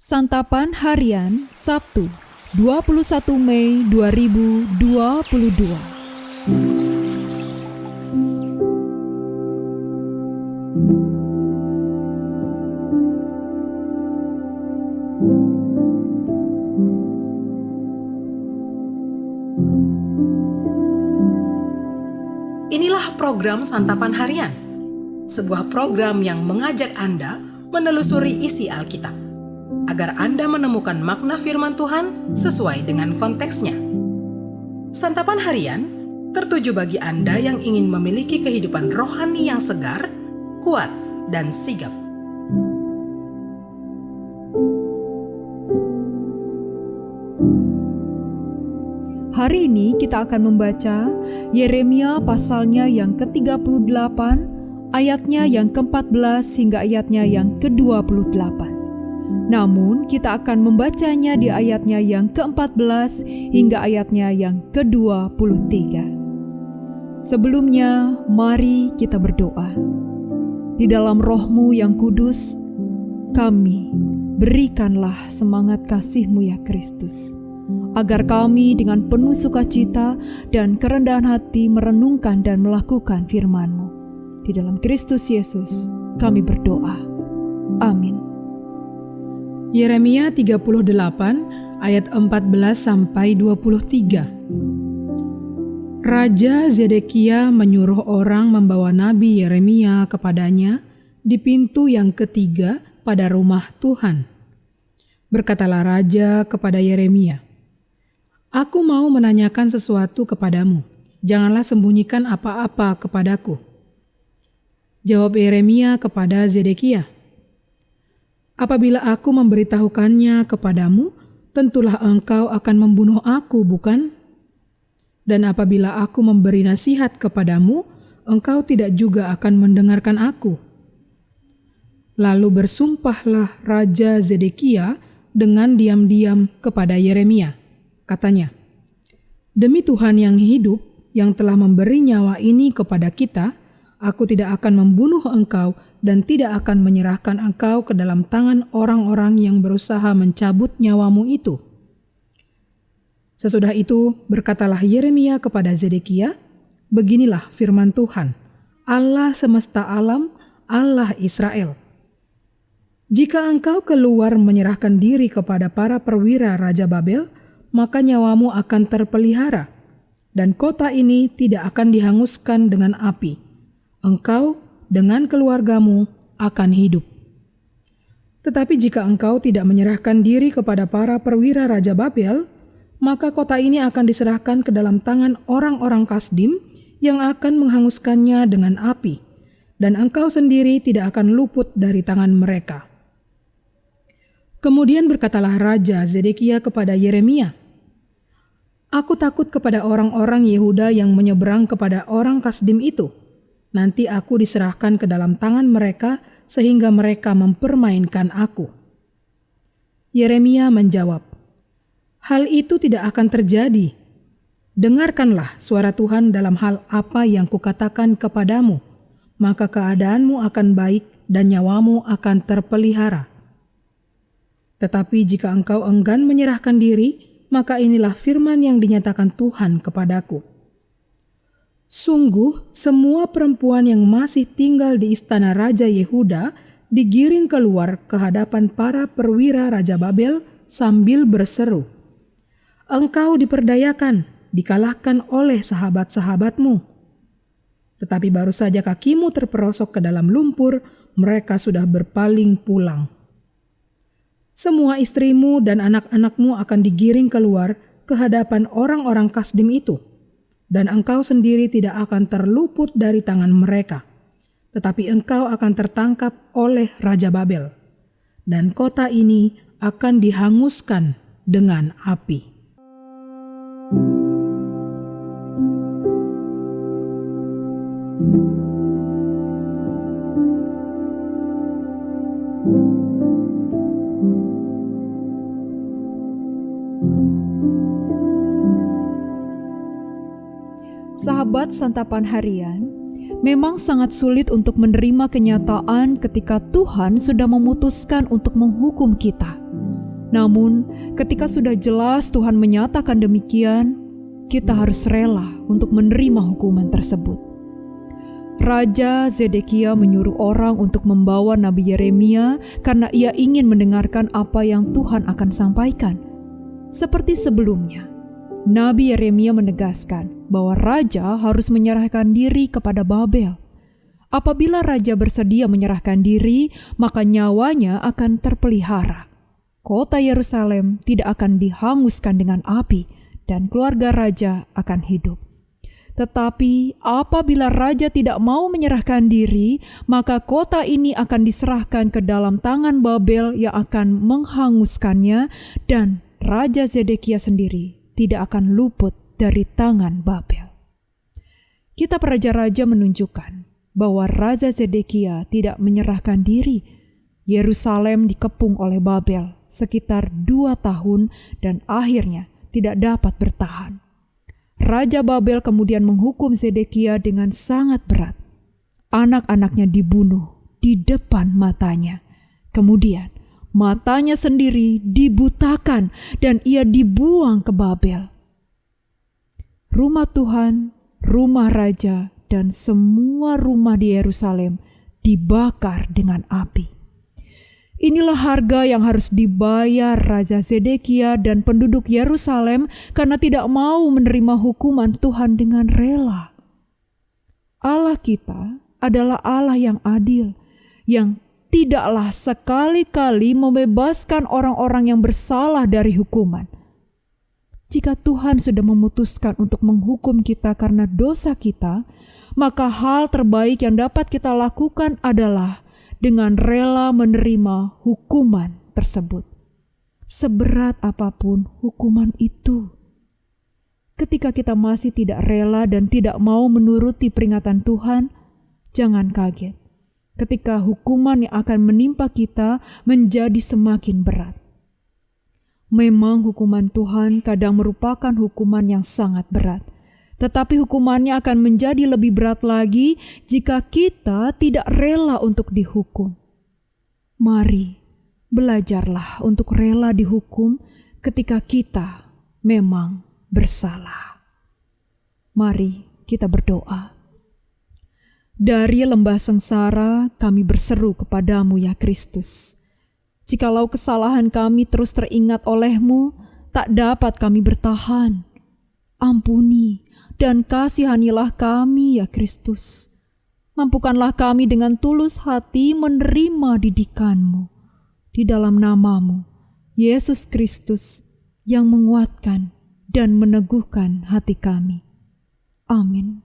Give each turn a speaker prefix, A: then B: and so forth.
A: Santapan Harian Sabtu 21 Mei 2022.
B: Inilah program Santapan Harian, sebuah program yang mengajak Anda menelusuri isi Alkitab, agar Anda menemukan makna firman Tuhan sesuai dengan konteksnya. Santapan Harian tertuju bagi Anda yang ingin memiliki kehidupan rohani yang segar, kuat, dan sigap.
A: Hari ini kita akan membaca Yeremia pasalnya yang ke-38, ayatnya yang ke-14 hingga ayatnya yang ke-28. Namun kita akan membacanya di ayatnya yang ke-14 hingga ayatnya yang ke-23. Sebelumnya, mari kita berdoa. Di dalam Roh-Mu yang kudus, kami berikanlah semangat kasih-Mu ya Kristus, agar kami dengan penuh sukacita dan kerendahan hati merenungkan dan melakukan firman-Mu. Di dalam Kristus Yesus kami berdoa. Amin.
B: Yeremia 38 ayat 14 sampai 23. Raja Zedekia menyuruh orang membawa Nabi Yeremia kepadanya di pintu yang ketiga pada rumah Tuhan. Berkatalah raja kepada Yeremia, "Aku mau menanyakan sesuatu kepadamu. Janganlah sembunyikan apa-apa kepadaku." Jawab Yeremia kepada Zedekia, "Apabila aku memberitahukannya kepadamu, tentulah engkau akan membunuh aku, bukan? Dan apabila aku memberi nasihat kepadamu, engkau tidak juga akan mendengarkan aku." Lalu bersumpahlah Raja Zedekia dengan diam-diam kepada Yeremia. Katanya, "Demi Tuhan yang hidup, yang telah memberi nyawa ini kepada kita, aku tidak akan membunuh engkau dan tidak akan menyerahkan engkau ke dalam tangan orang-orang yang berusaha mencabut nyawamu itu." Sesudah itu berkatalah Yeremia kepada Zedekia, "Beginilah firman Tuhan, Allah semesta alam, Allah Israel. Jika engkau keluar menyerahkan diri kepada para perwira Raja Babel, maka nyawamu akan terpelihara, dan kota ini tidak akan dihanguskan dengan api. Engkau dengan keluargamu akan hidup. Tetapi jika engkau tidak menyerahkan diri kepada para perwira Raja Babel, maka kota ini akan diserahkan ke dalam tangan orang-orang Kasdim yang akan menghanguskannya dengan api, dan engkau sendiri tidak akan luput dari tangan mereka." Kemudian berkatalah Raja Zedekia kepada Yeremia, "Aku takut kepada orang-orang Yehuda yang menyeberang kepada orang Kasdim itu. Nanti aku diserahkan ke dalam tangan mereka sehingga mereka mempermainkan aku." Yeremia menjawab, "Hal itu tidak akan terjadi. Dengarkanlah suara Tuhan dalam hal apa yang kukatakan kepadamu, maka keadaanmu akan baik dan nyawamu akan terpelihara. Tetapi jika engkau enggan menyerahkan diri, maka inilah firman yang dinyatakan Tuhan kepadaku. Sungguh semua perempuan yang masih tinggal di istana Raja Yehuda digiring keluar ke hadapan para perwira Raja Babel sambil berseru, 'Engkau diperdayakan, dikalahkan oleh sahabat-sahabatmu.' Tetapi baru saja kakimu terperosok ke dalam lumpur, mereka sudah berpaling pulang. Semua istrimu dan anak-anakmu akan digiring keluar ke hadapan orang-orang Kasdim itu, dan engkau sendiri tidak akan terluput dari tangan mereka. Tetapi engkau akan tertangkap oleh Raja Babel, dan kota ini akan dihanguskan dengan api."
A: Sahabat Santapan Harian, memang sangat sulit untuk menerima kenyataan ketika Tuhan sudah memutuskan untuk menghukum kita. Namun, ketika sudah jelas Tuhan menyatakan demikian, kita harus rela untuk menerima hukuman tersebut. Raja Zedekia menyuruh orang untuk membawa Nabi Yeremia karena ia ingin mendengarkan apa yang Tuhan akan sampaikan. Seperti sebelumnya, Nabi Yeremia menegaskan bahwa raja harus menyerahkan diri kepada Babel. Apabila raja bersedia menyerahkan diri, maka nyawanya akan terpelihara. Kota Yerusalem tidak akan dihanguskan dengan api, dan keluarga raja akan hidup. Tetapi apabila raja tidak mau menyerahkan diri, maka kota ini akan diserahkan ke dalam tangan Babel yang akan menghanguskannya, dan Raja Zedekia sendiri tidak akan luput dari tangan Babel. Kitab Raja-Raja menunjukkan bahwa Raja Zedekia tidak menyerahkan diri. Yerusalem dikepung oleh Babel sekitar 2 tahun dan akhirnya tidak dapat bertahan. Raja Babel kemudian menghukum Zedekia dengan sangat berat. Anak-anaknya dibunuh di depan matanya. Kemudian matanya sendiri dibutakan dan ia dibuang ke Babel. Rumah Tuhan, rumah raja, dan semua rumah di Yerusalem dibakar dengan api. Inilah harga yang harus dibayar Raja Zedekia dan penduduk Yerusalem karena tidak mau menerima hukuman Tuhan dengan rela. Allah kita adalah Allah yang adil, yang tidaklah sekali-kali membebaskan orang-orang yang bersalah dari hukuman. Jika Tuhan sudah memutuskan untuk menghukum kita karena dosa kita, maka hal terbaik yang dapat kita lakukan adalah dengan rela menerima hukuman tersebut, seberat apapun hukuman itu. Ketika kita masih tidak rela dan tidak mau menuruti peringatan Tuhan, jangan kaget ketika hukuman yang akan menimpa kita menjadi semakin berat. Memang hukuman Tuhan kadang merupakan hukuman yang sangat berat, tetapi hukumannya akan menjadi lebih berat lagi jika kita tidak rela untuk dihukum. Mari, belajarlah untuk rela dihukum ketika kita memang bersalah. Mari kita berdoa. Dari lembah sengsara kami berseru kepadamu ya Kristus. Jikalau kesalahan kami terus teringat oleh-Mu, tak dapat kami bertahan. Ampuni dan kasihanilah kami ya Kristus. Mampukanlah kami dengan tulus hati menerima didikan-Mu. Di dalam nama-Mu, Yesus Kristus, yang menguatkan dan meneguhkan hati kami. Amin.